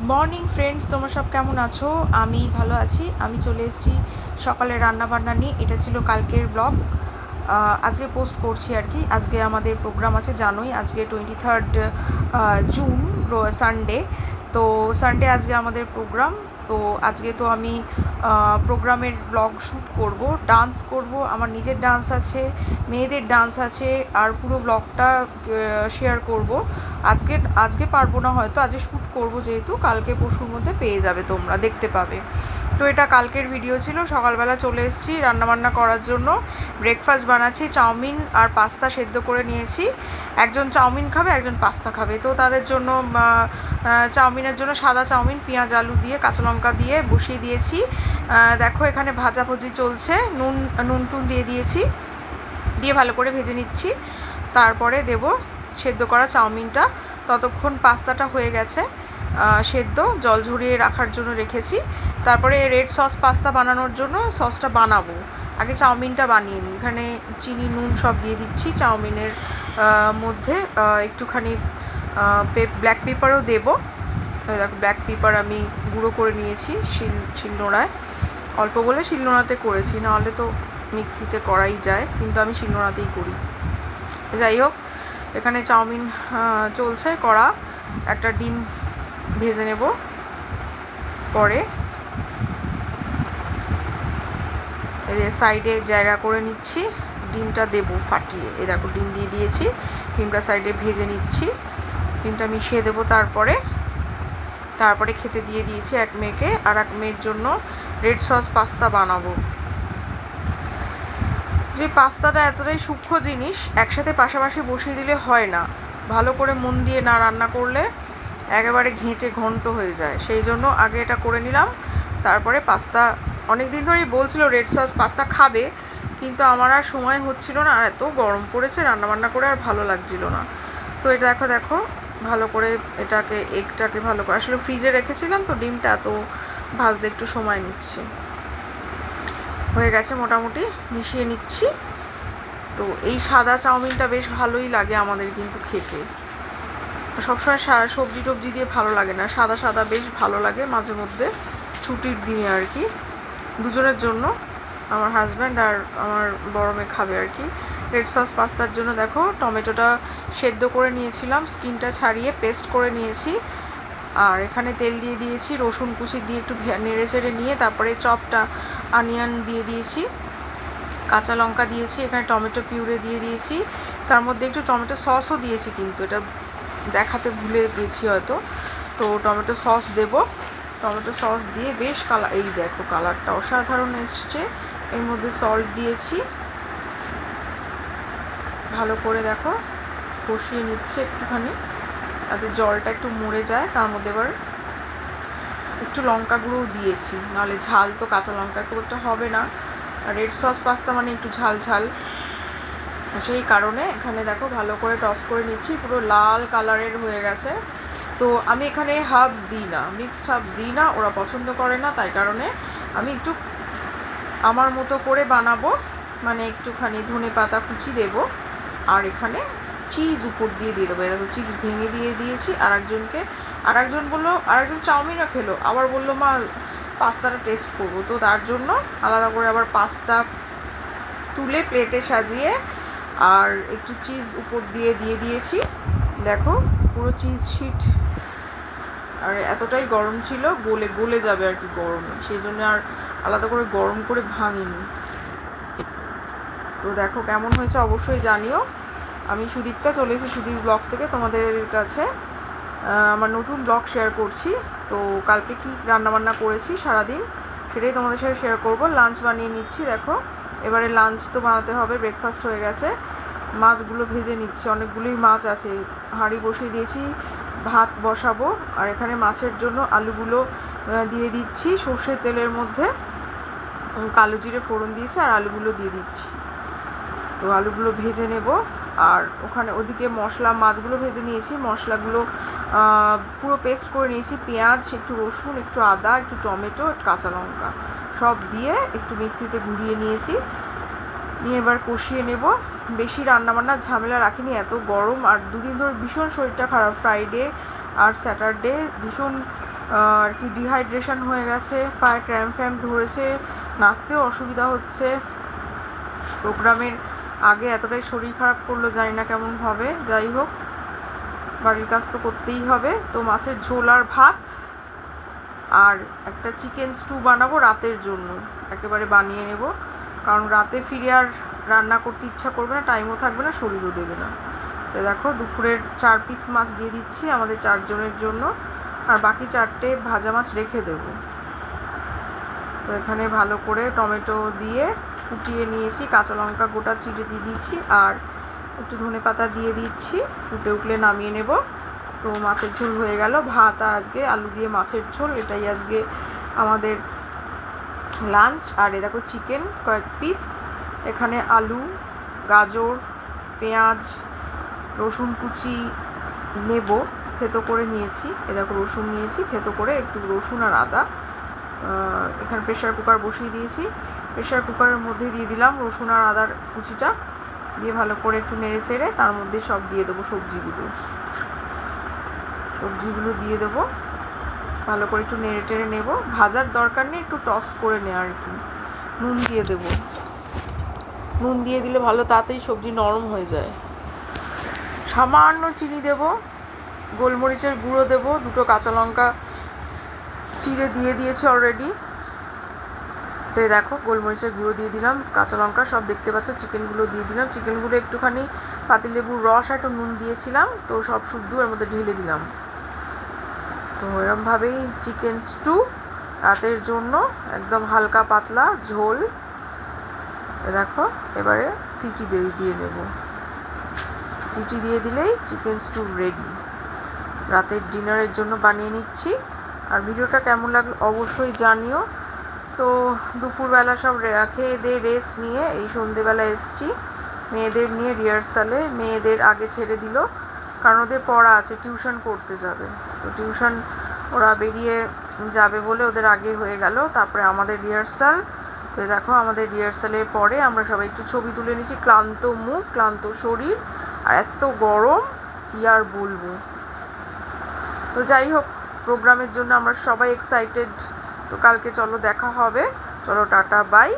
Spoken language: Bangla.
মর্নিং ফ্রেন্ডস, তোমরা সব কেমন আছো? আমি ভালো আছি। আমি চলে এসেছি সকালে রান্নাবান্না নিয়ে। এটা ছিল কালকের ব্লগ, আজকে পোস্ট করছি আর কি। আজকে আমাদের প্রোগ্রাম আছে, জানোই আজকে 23rd জুন, সানডে। তো সানডে আজকে আমাদের প্রোগ্রাম। তো আজকে তো আমি প্রোগ্রামের ব্লগ শ্যুট করব, ডান্স করব, আমার নিজের ডান্স আছে, মেয়েদের ডান্স আছে, আর পুরো ব্লগটা শেয়ার করব। আজকে আজকে পারবো না, হয়তো আজকে শ্যুট করব, যেহেতু কালকে পরশুর মধ্যে পেয়ে যাবে, তোমরা দেখতে পাবে। তো এটা কালকের ভিডিও ছিল। সকালবেলা চলে এসেছি রান্নাবান্না করার জন্য। ব্রেকফাস্ট বানাচ্ছি, চাউমিন আর পাস্তা সেদ্ধ করে নিয়েছি। একজন চাউমিন খাবে, একজন পাস্তা খাবে। তো তাদের জন্য চাউমিনের জন্য সাদা চাউমিন পেঁয়াজ আলু দিয়ে কাঁচা লঙ্কা দিয়ে বসিয়ে দিয়েছি। দেখো এখানে ভাজাভুজি চলছে, নুন টুন দিয়ে দিয়েছি, দিয়ে ভালো করে ভেজে নিচ্ছি। তারপরে দেব সেদ্ধ করা চাউমিনটা। ততক্ষণ পাস্তাটা হয়ে গেছে সেদ্ধ, জল ঝরিয়ে রাখার জন্য রেখেছি। তারপরে রেড সস পাস্তা বানানোর জন্য সসটা বানাবো। আগে চাউমিনটা বানিয়ে নিই। এখানে চিনি নুন সব দিয়ে দিচ্ছি চাউমিনের মধ্যে। একটুখানি ব্ল্যাক পেপারও দেবো। দেখো ব্ল্যাক পেপার আমি গুঁড়ো করে নিয়েছি শিলনোড়ায়। অল্প বলে শিলনোড়াতে করেছি, নাহলে তো মিক্সিতে করাই যায়, কিন্তু আমি শিলনোড়াতেই করি। যাই হোক, এখানে চাউমিন চলছে করা। একটা ডিম ভেজে নেব পরে। এই যে সাইডে জায়গা করে নিচ্ছি, ডিমটা দেবো ফাটিয়ে। এই দেখো ডিম দিয়ে দিয়েছি, ডিমটা সাইডে ভেজে নিচ্ছি, ডিমটা মিশিয়ে দেবো। তারপরে খেতে দিয়ে দিয়েছি এক মেয়েকে, আর এক মেয়ের জন্য রেড সস পাস্তা বানাবো। যে পাস্তাটা এতটাই সূক্ষ্ম জিনিস, একসাথে পাশাপাশি বসিয়ে দিলে হয় না। ভালো করে মন দিয়ে না রান্না করলে একেবারে ঘেঁটে ঘন্ট হয়ে যায়। সেই জন্য আগে এটা করে নিলাম, তারপরে পাস্তা। অনেক দিন ধরেই বলছিল রেড সস পাস্তা খাবে, কিন্তু আমার আর সময় হচ্ছিল না, আর এত গরম পড়েছে, রান্নাবান্না করে আর ভালো লাগছিল না। তো এটা দেখো দেখো ভালো করে এগটাকে ভালো করে, আসলে ফ্রিজে রেখেছিলাম তো, ডিমটা এত ভাজতে একটু সময় নিচ্ছে। হয়ে গেছে মোটামুটি, মিশিয়ে নিচ্ছি। তো এই সাদা চাউমিনটা বেশ ভালোই লাগে আমাদের কিন্তু খেতে। সবসময় সবজি টবজি দিয়ে ভালো লাগে না, সাদা সাদা বেশ ভালো লাগে মাঝে মধ্যে, ছুটির দিনে আর কি। দুজনের জন্য, আমার হাজব্যান্ড আর আমার বড় মেয়ে খাবে আর কি। রেড সস পাস্তার জন্য দেখো টমেটোটা সেদ্ধ করে নিয়েছিলাম, স্কিনটা ছাড়িয়ে পেস্ট করে নিয়েছি। আর এখানে তেল দিয়ে দিয়েছি, রসুন কুচি দিয়ে একটু নেড়ে চেড়ে নিয়ে তারপরে চপটা অনিয়ন দিয়ে দিয়েছি, কাঁচা লঙ্কা দিয়েছি, এখানে টমেটো পিউরে দিয়ে দিয়েছি, তার মধ্যে একটু টমেটো সসও দিয়েছি, কিন্তু এটা দেখাতে ভুলে গেছি হয়তো। তো টমেটো সস দেব, টমেটো সস দিয়ে বেশ কালার, এই দেখো কালারটা অসাধারণ এসছে। এর মধ্যে সল্ট দিয়েছি, ভালো করে দেখো কষিয়ে নিচ্ছে একটুখানি, তাতে জলটা একটু মরে যায়। তার মধ্যে এবার একটু লঙ্কা গুঁড়োও দিয়েছি, নাহলে ঝাল তো কাঁচা লঙ্কা খুব একটা হবে না। রেড সস পাস্তা মানে একটু ঝাল ঝাল, সেই কারণে এখানে দেখো ভালো করে টস করে নিচ্ছি। পুরো লাল কালারের হয়ে গেছে। তো আমি এখানে হার্বস দিই না, মিক্সড হার্বস দিই না, ওরা পছন্দ করে না, তাই কারণে আমি একটু আমার মতো করে বানাবো। মানে একটুখানি ধনে পাতা কুচি দেবো, আর এখানে চিজ উপর দিয়ে দেবো। দেখো চিজ ভেঙে দিয়ে দিয়েছি। আরেকজন বললো, আরেকজন চাউমিনও খেলো, আবার বললো মা পাস্তাটা টেস্ট করবো। তো তার জন্য আলাদা করে আবার পাস্তা তুলে প্লেটে সাজিয়ে আর একটু চিজ উপর দিয়ে দিয়েছি। দেখো পুরো চিজ শিট। আর এতটাই গরম ছিল, গলে যাবে আর কি গরমে, সেই জন্য আর আলাদা করে গরম করে ভাঙিনি। তো দেখো কেমন হয়েছে অবশ্যই জানিও। আমি সুদীপ্তা, চলে এসেছি সুদীপ ব্লগস থেকে তোমাদের কাছে আমার নতুন ব্লগ শেয়ার করছি। তো কালকে কি রান্নাবান্না করেছি সারাদিন, সেটাই তোমাদের সাথে শেয়ার করব। লাঞ্চ বানিয়ে নিচ্ছি, দেখো এবারে লাঞ্চ তো বানাতে হবে, ব্রেকফাস্ট হয়ে গেছে। মাছগুলো ভেজে নিচ্ছি, অনেকগুলোই মাছ আছে, হাঁড়ি বসিয়ে দিয়েছি, ভাত বসাবো। আর এখানে মাছের জন্য আলুগুলো দিয়ে দিচ্ছি সর্ষের তেলের মধ্যে, কালো জিরে ফোড়ন দিয়েছি, আর আলুগুলো দিয়ে দিচ্ছি। তো আলুগুলো ভেজে নেব। আর ওদিকে মাছগুলো ভেজে নিয়েছি, মশলাগুলো পুরো পেস্ট করে নিয়েছি, পেঁয়াজ, একটু রসুন, একটু আদা, একটু টমেটো, কাঁচা লঙ্কা সব দিয়ে একটু মিক্সিতে ঘুরিয়ে নিয়েছি। নিয়ে এবার কষিয়ে নেব। বেশি রান্নাবান্না ঝামেলা রাখিনি, এত গরম। আর দুদিন ধরে ভীষণ শরীরটা খারাপ, ফ্রাইডে আর স্যাটারডে ভীষণ আর কি ডিহাইড্রেশন হয়ে গেছে, পায়ে ক্র্যাম্প ফ্যাম্প ধরেছে, নাচতেও অসুবিধা হচ্ছে। প্রোগ্রামের আগে এতটাই শরীর খারাপ করলো, জানি না কেমন হবে। যাই হোক, বাড়ির কাজ তো করতেই হবে। তো মাছের ঝোল আর ভাত আর একটা চিকেন স্টু বানাবো রাতের জন্য, একেবারে বানিয়ে নেব, কারণ রাতে ফিরে আর রান্না করতে ইচ্ছা করবে না, টাইমও থাকবে না, শরীরও দেবে না। তো দেখো দুপুরের 4 পিস মাছ দিয়ে দিচ্ছি আমাদের 4 জনের জন্য, আর বাকি 4টে ভাজা মাছ রেখে দেব। তো এখানে ভালো করে টমেটো দিয়ে ফুটিয়ে নিয়েছি, কাঁচা লঙ্কা গোটা চিড়ে দিয়ে দিচ্ছি, আর একটু ধনেপাতা দিয়ে দিচ্ছি। ফুটে উঠলে নামিয়ে নেব। তো মাছের ঝোল হয়ে গেল। ভাত আর আজকে আলু দিয়ে মাছের ঝোল, এটাই আজকে আমাদের লাঞ্চ। আর এ দেখো চিকেন কয়েক পিস, এখানে আলু, গাজর, পেঁয়াজ, রসুন কুচি নেব, থেতো করে নিয়েছি। এ দেখো রসুন নিয়েছি থেতো করে, একটু রসুন আর আদা। এখানে প্রেশার কুকার বসিয়ে দিয়েছি, প্রেশার কুকারের মধ্যে দিয়ে দিলাম রসুন আর আদার কুচিটা, দিয়ে ভালো করে একটু নেড়ে চেড়ে তার মধ্যে সব দিয়ে দেবো সবজিগুলো দিয়ে দেবো। ভালো করে একটু নেড়ে টেড়ে নেবো, ভাজার দরকার নেই, একটু টস করে নেওয়া আর কি। নুন দিয়ে দেবো, নুন দিয়ে দিলে ভালো তাড়াতাড়ি সবজি নরম হয়ে যায়। সামান্য চিনি দেব, গোলমরিচের গুঁড়ো দেব, 2টো কাঁচা লঙ্কা চিড়ে দিয়ে দিয়েছি অলরেডি। তো দেখো গোলমরিচের গুঁড়ো দিয়ে দিলাম, কাঁচা লঙ্কা সব দেখতে পাচ্ছ, চিকেনগুলো দিয়ে দিলাম। চিকেনগুলো একটুখানি পাতিলেবুর রস আর একটু নুন দিয়েছিলাম, তো সব শুদ্ধ এর মধ্যে ঢেলে দিলাম। তো এরমভাবেই চিকেন স্টু রাতের জন্য, একদম হালকা পাতলা ঝোল। দেখো এবারে সিটি দিয়ে নেব, সিটি দিয়ে দিলেই চিকেন স্টু রেডি। রাতের ডিনারের জন্য বানিয়ে নিচ্ছি। আর ভিডিওটা কেমন লাগলো অবশ্যই জানিও। তো দুপুরবেলা সব খেয়ে দিয়ে রেস্ট নিয়ে এই সন্ধেবেলা এসছি মেয়েদের নিয়ে রিহার্সালে। মেয়েদের আগে ছেড়ে দিল, কারণ ওদের পড়া আছে, টিউশন করতে যাবে। তো টিউশন ওরা বেরিয়ে যাবে বলে ওদের আগে হয়ে গেল, তারপরে আমাদের রিহার্সাল। তো দেখো আমাদের রিহার্সালের পরে আমরা সবাই একটু ছবি তুলে নিয়েছি, ক্লান্ত মুখ, ক্লান্ত শরীর, আর এত গরম কি আর বলবো। তো যাই হোক, প্রোগ্রামের জন্য আমরা সবাই এক্সাইটেড। তো কালকে চলো দেখা হবে, চলো টাটা বাই।